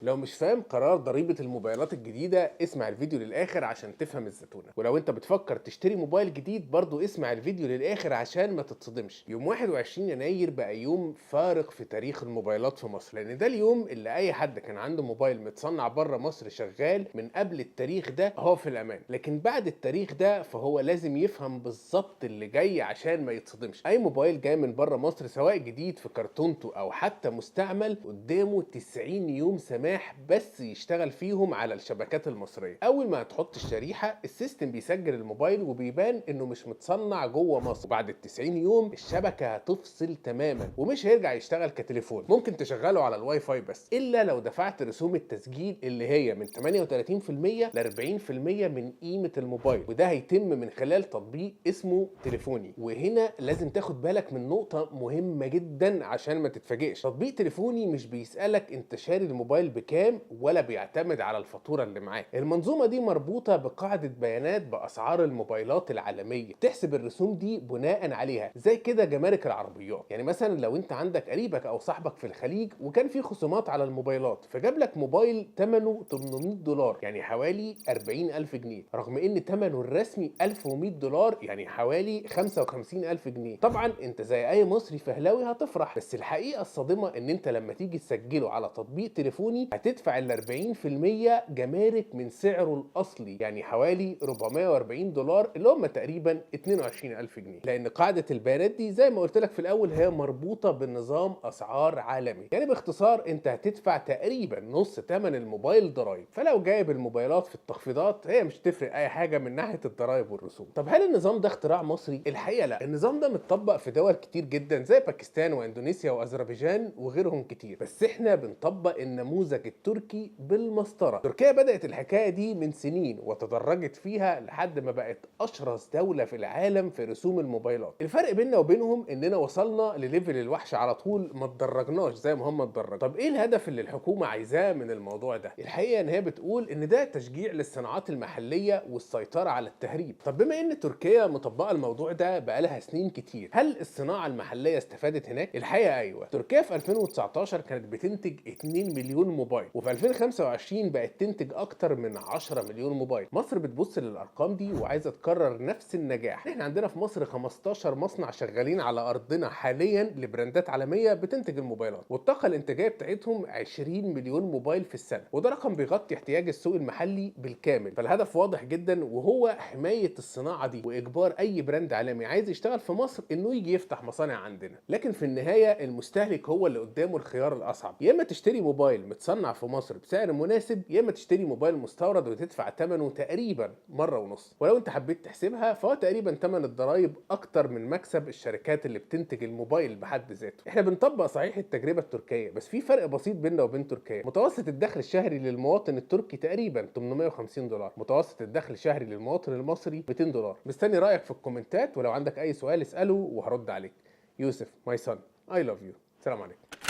لو مش فاهم قرار ضريبة الموبايلات الجديدة اسمع الفيديو للآخر عشان تفهم الزتونة، ولو انت بتفكر تشتري موبايل جديد برضو اسمع الفيديو للآخر عشان ما تتصدمش. يوم 21 يناير بقى يوم فارق في تاريخ الموبايلات في مصر، لأن ده اليوم اللي أي حد كان عنده موبايل متصنع بره مصر شغال من قبل التاريخ ده هو في الأمان، لكن بعد التاريخ ده فهو لازم يفهم بالظبط اللي جاي عشان ما يتصدمش. أي موبايل جاي من بره مصر سواء جديد في كرتونته أو حتى مستعمل قدامه 90 يوم سماح بس يشتغل فيهم على الشبكات المصريه. اول ما هتحط الشريحه السيستم بيسجل الموبايل وبيبان انه مش متصنع جوه مصر، وبعد ال 90 يوم الشبكه هتفصل تماما ومش هيرجع يشتغل كتليفون. ممكن تشغله على الواي فاي بس، الا لو دفعت رسوم التسجيل اللي هي من 38% ل 40% من قيمه الموبايل، وده هيتم من خلال تطبيق اسمه تليفوني. وهنا لازم تاخد بالك من نقطه مهمه جدا عشان ما تتفاجئش. تطبيق تليفوني مش بيسالك انت شاري الموبايل بكام ولا بيعتمد على الفاتوره اللي معاك. المنظومه دي مربوطه بقاعده بيانات باسعار الموبايلات العالميه، تحسب الرسوم دي بناء عليها زي كده جمارك العربيات. يعني مثلا لو انت عندك قريبك او صاحبك في الخليج وكان في خصومات على الموبايلات فجاب لك موبايل ثمنه $800 يعني حوالي 40,000 جنيه، رغم ان ثمنه الرسمي $1100 يعني حوالي 55,000 جنيه. طبعا انت زي اي مصري فهلاوي هتفرح، بس الحقيقه الصادمه ان انت لما تيجي تسجله على تطبيق تليفوني هتدفع ال 40% جمارك من سعره الاصلي، يعني حوالي $440 اللي هم تقريبا 22,000 جنيه، لان قاعده البيانات دي زي ما قلت لك في الاول هي مربوطه بنظام اسعار عالمي. يعني باختصار انت هتدفع تقريبا نص ثمن الموبايل ضرايب، فلو جايب الموبايلات في التخفيضات هي مش تفرق اي حاجه من ناحيه الضرايب والرسوم. طب هل النظام ده اختراع مصري؟ الحقيقه لا، النظام ده متطبق في دول كتير جدا زي باكستان واندونيسيا واذربيجان وغيرهم كتير، بس احنا بنطبق النموذج التركي بالمسطره. تركيا بدات الحكايه دي من سنين وتدرجت فيها لحد ما بقت اشرس دوله في العالم في رسوم الموبايلات. الفرق بيننا وبينهم اننا وصلنا لليفل الوحش على طول، ما اتدرجناش زي ما هم اتدرجوا. طب ايه الهدف اللي الحكومه عايزاه من الموضوع ده؟ الحقيقه ان هي بتقول ان ده تشجيع للصناعات المحليه والسيطره على التهريب. طب بما ان تركيا مطبقه الموضوع ده بقالها سنين كتير، هل الصناعه المحليه استفادت هناك؟ الحقيقه ايوه، تركيا في 2019 كانت بتنتج 2 مليون موبايل، وفي 2025 بقت تنتج اكتر من 10 مليون موبايل. مصر بتبص للارقام دي وعايزه تكرر نفس النجاح. احنا عندنا في مصر 15 مصنع شغالين على ارضنا حاليا لبراندات عالميه بتنتج الموبايلات، والطاقه الانتاجيه بتاعتهم 20 مليون موبايل في السنه، وده رقم بيغطي احتياج السوق المحلي بالكامل. فالهدف واضح جدا وهو حمايه الصناعه دي واجبار اي براند عالمي عايز يشتغل في مصر انه يجي يفتح مصانع عندنا. لكن في النهايه المستهلك هو اللي قدامه الخيار الاصعب، يا اما تشتري موبايل متصنع في مصر بسعر مناسب، يا اما تشتري موبايل مستورد وتدفع ثمنه تقريبا مره ونص. ولو انت حبيت تحسبها فهو تقريبا ثمن الضرايب اكتر من مكسب الشركات اللي بتنتج الموبايل بحد ذاته. احنا بنطبق صحيح التجربه التركيه، بس في فرق بسيط بيننا وبين تركيا. متوسط الدخل الشهري للمواطن التركي تقريبا $850، متوسط الدخل الشهري للمواطن المصري $200. مستني رايك في الكومنتات، ولو عندك اي سؤال اساله وهرد عليك. يوسف ماي son I love you. سلام عليكم.